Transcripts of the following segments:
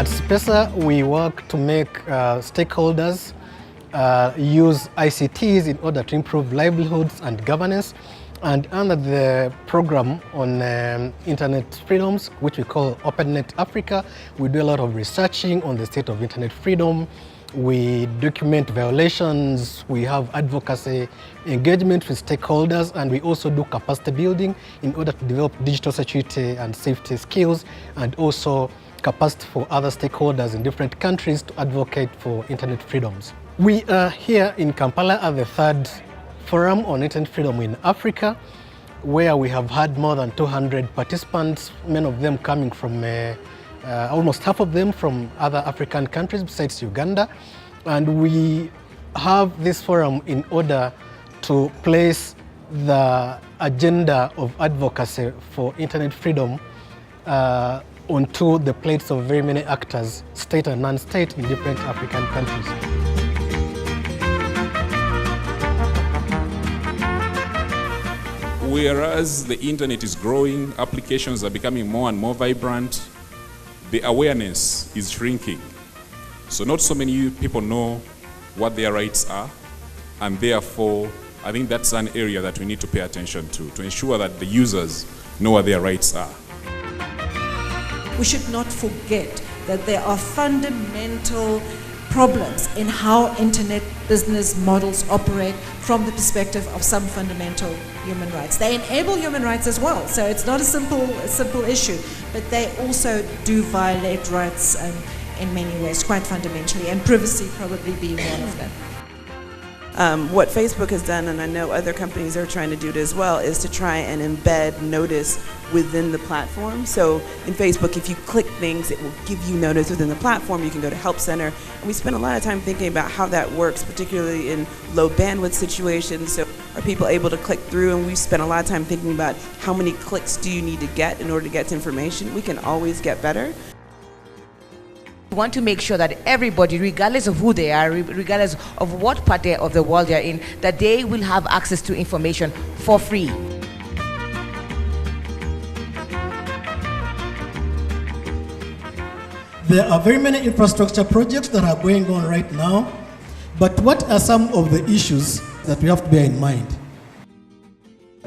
At SPESA, we work to make stakeholders use ICTs in order to improve livelihoods and governance. And under the program on internet freedoms, which we call OpenNet Africa, we do a lot of researching on the state of internet freedom. We document violations, we have advocacy engagement with stakeholders, and we also do capacity building in order to develop digital security and safety skills, and also capacity for other stakeholders in different countries to advocate for internet freedoms. We are here in Kampala at the third Forum on Internet Freedom in Africa, where we have had more than 200 participants, many of them coming from almost half of them from other African countries besides Uganda. And we have this forum in order to place the agenda of advocacy for internet freedom onto the plates of very many actors, state and non-state, in different African countries. Whereas the internet is growing, applications are becoming more and more vibrant, the awareness is shrinking. So not so many people know what their rights are, and therefore I think that's an area that we need to pay attention to ensure that the users know what their rights are. We should not forget that there are fundamental problems in how internet business models operate from the perspective of some fundamental human rights. They enable human rights as well, so it's not a simple issue, but they also do violate rights in many ways, quite fundamentally, and privacy probably being one of them. What Facebook has done, and I know other companies are trying to do it as well, is to try and embed notice within the platform. So in Facebook, if you click things, it will give you notice within the platform. You can go to Help Center. And we spend a lot of time thinking about how that works, particularly in low bandwidth situations. So are people able to click through? And we spend a lot of time thinking about how many clicks do you need to get in order to get to information. We can always get better. We want to make sure that everybody, regardless of who they are, regardless of what part of the world they're in, that they will have access to information for free. There are very many infrastructure projects that are going on right now, but what are some of the issues that we have to bear in mind?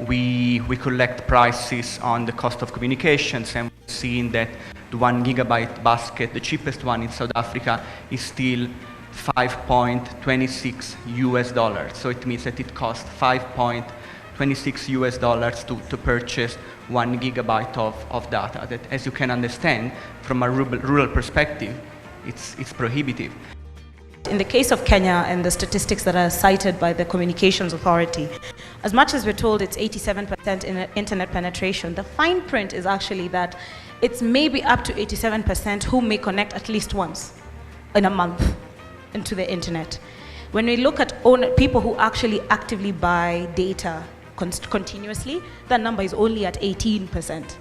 We collect prices on the cost of communications, and we've seen that the 1 gigabyte basket, the cheapest one in South Africa, is still $5.26 US. So it means that it costs $5.26 US to purchase 1 gigabyte of data. That, as you can understand, from a rural perspective, it's prohibitive. In the case of Kenya and the statistics that are cited by the Communications Authority, as much as we're told it's 87% in internet penetration, the fine print is actually that it's maybe up to 87% who may connect at least once in a month into the internet. When we look at people who actually actively buy data continuously, that number is only at 18%.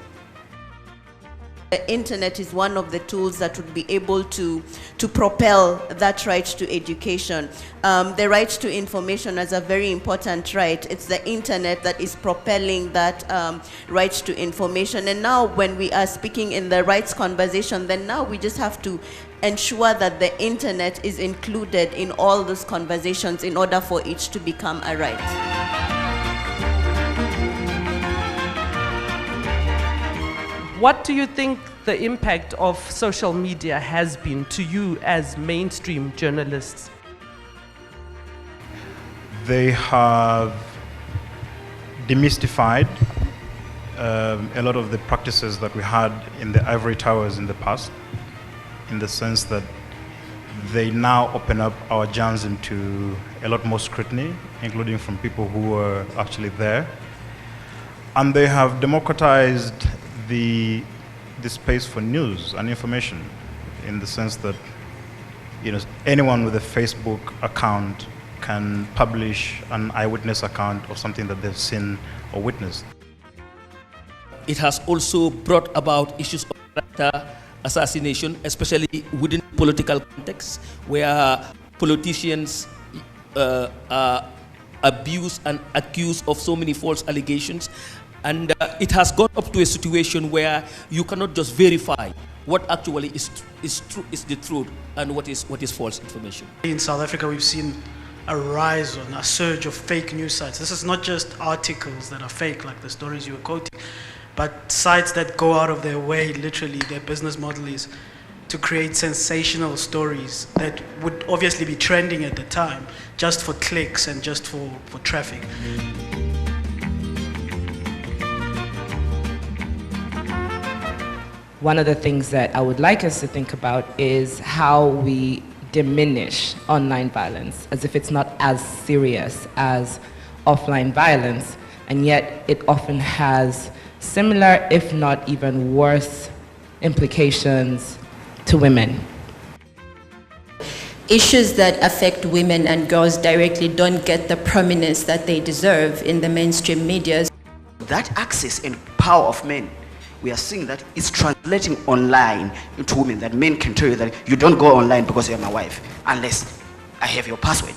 The internet is one of the tools that would be able to propel that right to education. The right to information is a very important right. It's the internet that is propelling that right to information. And now when we are speaking in the rights conversation, then now we just have to ensure that the internet is included in all those conversations in order for it to become a right. What do you think the impact of social media has been to you as mainstream journalists? They have demystified a lot of the practices that we had in the ivory towers in the past, in the sense that they now open up our journalism to a lot more scrutiny, including from people who were actually there. And they have democratized the space for news and information, in the sense that anyone with a Facebook account can publish an eyewitness account of something that they've seen or witnessed. It has also brought about issues of character assassination, especially within political context, where politicians are abused and accused of so many false allegations. And it has got up to a situation where you cannot just verify what actually is the truth and what is false information. In South Africa, we've seen a rise and a surge of fake news sites. This is not just articles that are fake, like the stories you were quoting, but sites that go out of their way, literally, their business model is to create sensational stories that would obviously be trending at the time, just for clicks and just for traffic. One of the things that I would like us to think about is how we diminish online violence, as if it's not as serious as offline violence, and yet it often has similar, if not even worse, implications to women. Issues that affect women and girls directly don't get the prominence that they deserve in the mainstream media. That access and power of men, we are seeing that it's translating online into women, that men can tell you that you don't go online because you're my wife, unless I have your password.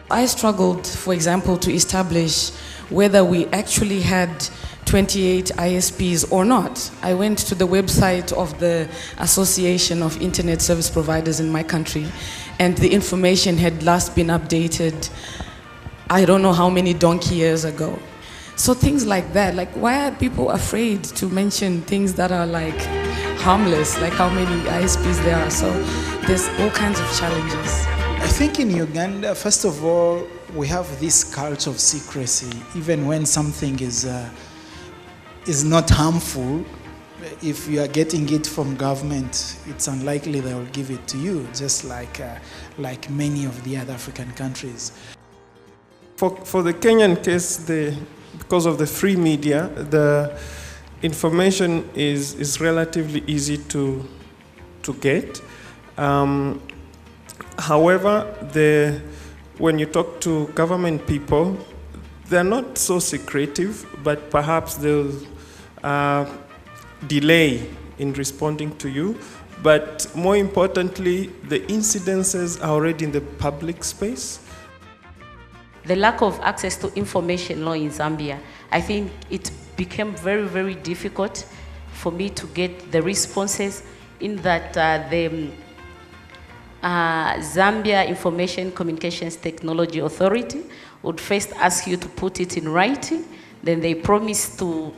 I struggled, for example, to establish whether we actually had 28 ISPs or not. I went to the website of the Association of Internet Service Providers in my country, and the information had last been updated I don't know how many donkey years ago. So things like that, like why are people afraid to mention things that are like harmless, like how many ISPs there are? So there's all kinds of challenges. I think in Uganda, first of all, we have this culture of secrecy. Even when something is not harmful, if you are getting it from government, it's unlikely they will give it to you, just like many of the other African countries. For the Kenyan case, because of the free media, the information is relatively easy to get. However, when you talk to government people, they're not so secretive, but perhaps they'll delay in responding to you. But more importantly, the incidences are already in the public space. The lack of access to information law in Zambia, I think it became very, very difficult for me to get the responses in that the Zambia Information Communications Technology Authority would first ask you to put it in writing, then they promise to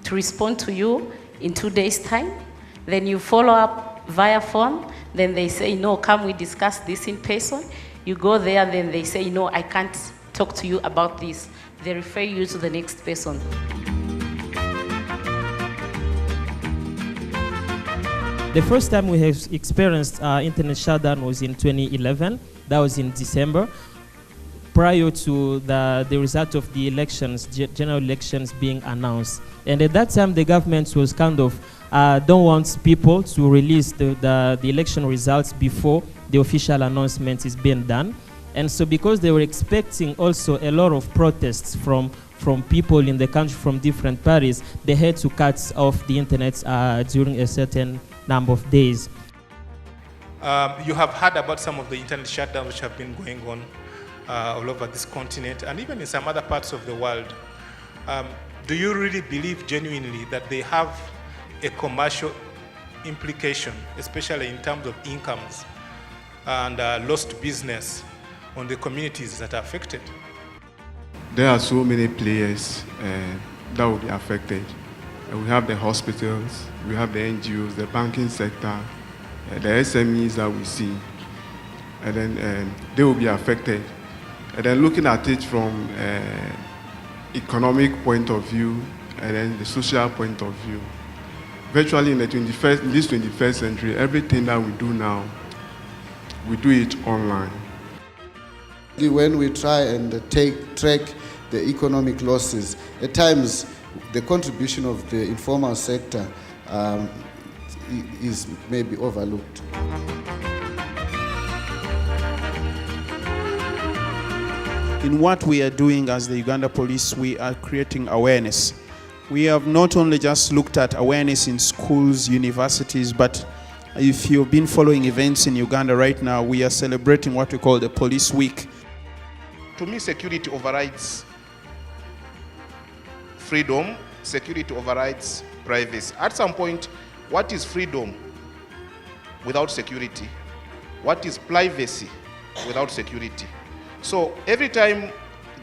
respond to you in 2 days' time, then you follow up via phone, then they say, no, come we discuss this in person. You go there, then they say, no, I can't talk to you about this. They refer you to the next person. The first time we have experienced internet shutdown was in 2011. That was in December, prior to the result of the elections, general elections being announced. And at that time, the government was kind of don't want people to release the election results before the official announcement is being done. And so because they were expecting also a lot of protests from people in the country from different parties, they had to cut off the internet during a certain number of days. You have heard about some of the internet shutdowns which have been going on all over this continent and even in some other parts of the world. Do you really believe genuinely that they have a commercial implication, especially in terms of incomes and lost business on the communities that are affected? There are so many players that will be affected. We have the hospitals, we have the NGOs, the banking sector, the SMEs that we see, and then they will be affected. And then looking at it from economic point of view and then the social point of view, virtually in this 21st century, everything that we do now, we do it online. When we try and track the economic losses, at times the contribution of the informal sector is maybe overlooked. In what we are doing as the Uganda Police, we are creating awareness. We have not only just looked at awareness in schools, universities, but if you've been following events in Uganda right now, we are celebrating what we call the Police Week. To me, security overrides freedom, security overrides privacy. At some point, what is freedom without security? What is privacy without security? So every time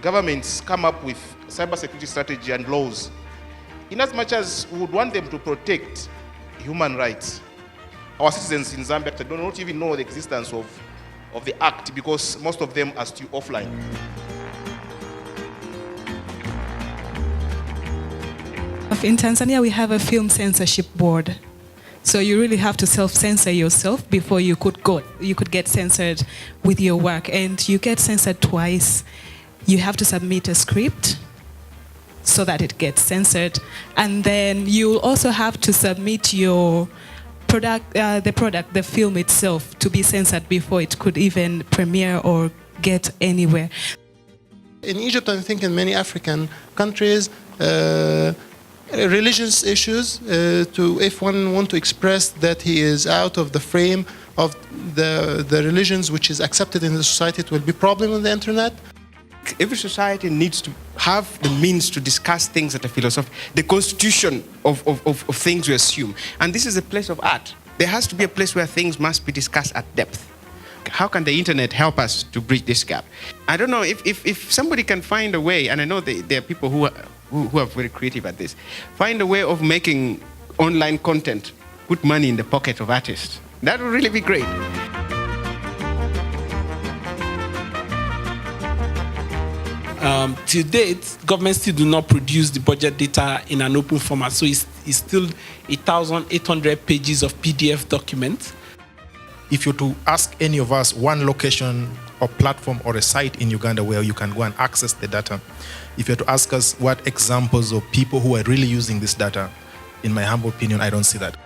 governments come up with cybersecurity strategy and laws, in as much as we would want them to protect human rights, our citizens in Zambia do not even know the existence of the act because most of them are still offline. In Tanzania, we have a film censorship board. So you really have to self-censor yourself before you could get censored with your work. And you get censored twice. You have to submit a script so that it gets censored. And then you also have to submit your the film itself, to be censored before it could even premiere or get anywhere. In Egypt, I think in many African countries, religious issues, if one want to express that he is out of the frame of the religions which is accepted in the society, it will be a problem on the internet. Every society needs to have the means to discuss things at a philosophy, the constitution of things we assume. And this is a place of art. There has to be a place where things must be discussed at depth. How can the internet help us to bridge this gap? I don't know if somebody can find a way, and I know there are people who are very creative at this, find a way of making online content put money in the pocket of artists. That would really be great. To date, governments still do not produce the budget data in an open format, so it's still 1,800 pages of PDF documents. If you're to ask any of us one location or platform or a site in Uganda where you can go and access the data, if you're to ask us what examples of people who are really using this data, in my humble opinion, I don't see that.